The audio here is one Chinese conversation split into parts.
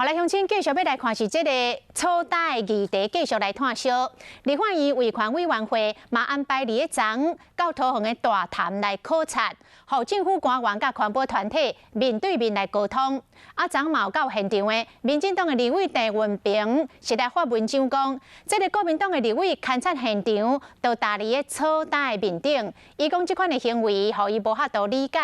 好来，乡亲继续要来看是这个草搭的议题，继续来探讨。立法院维权委员会嘛安排2个昨到桃园的大潭来考察，让政府官员甲环保团体面对面来沟通。昨嘛有到现场的民进党的立委郑运平是来发文章讲，这个国民党的立委勘察现场，到大理的草搭的面顶，伊讲这款的行为，互伊无法度理解。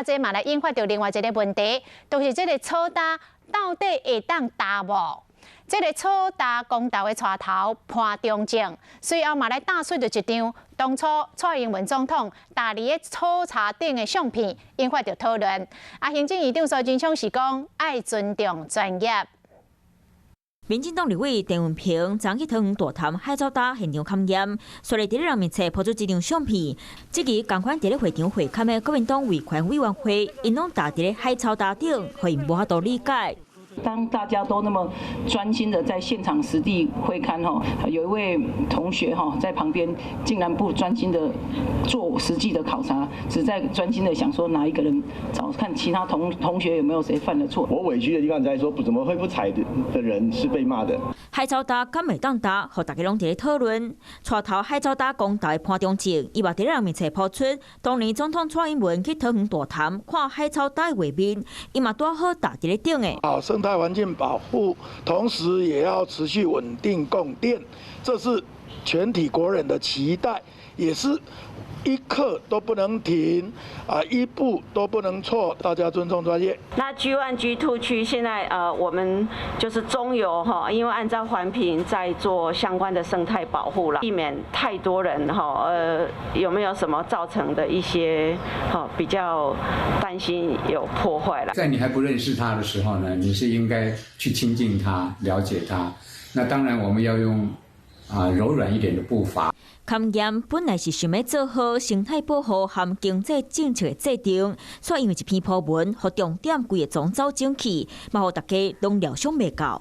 这嘛来引发到另外一个问题，就是这个草搭到底会当搭无？这个草搭公道的带头潘中正，随后嘛来打碎着一张当初蔡英文总统大理的草茶顶的相片，引发着讨论。行政院长苏贞昌是讲爱尊重专业。民进党立委郑运平昨去桃园大潭海藻搭现场勘验，所以伫咧人面前抛出一张相片。即日同款伫咧会场会勘的国民党维权委员会，因拢搭伫咧海草搭顶，互因无法度理解。当大家都那么专心的在现场实地会勘有一位同学在旁边竟然不专心的做实际的考察，只在专心的想说哪一个人找看其他同学有没有谁犯了错。我委屈的地方在说，怎么会不踩的人是被骂的？海草搭敢袂当搭，互大家拢伫咧讨论。带头海草搭公道的潘中正，伊嘛伫咧人面前抛出，当年总统蔡英文去桃园大潭看海草搭的画面，伊嘛拄好搭伫咧顶的。生态环境保护，同时也要持续稳定供电，这是全体国人的期待，也是一刻都不能停一步都不能错，大家尊重专业。那 G1、G2 区现在我们就是中游因为按照环评在做相关的生态保护了，避免太多人有没有什么造成的一些比较担心有破坏了。在你还不认识他的时候呢，你是应该去亲近他、了解他。那当然我们要用柔软一点的步伐。勘验本来是想要做好生态保护和经济政策的制定，却因为一篇破文，互重点规个总走进去，嘛互大家拢料想袂到。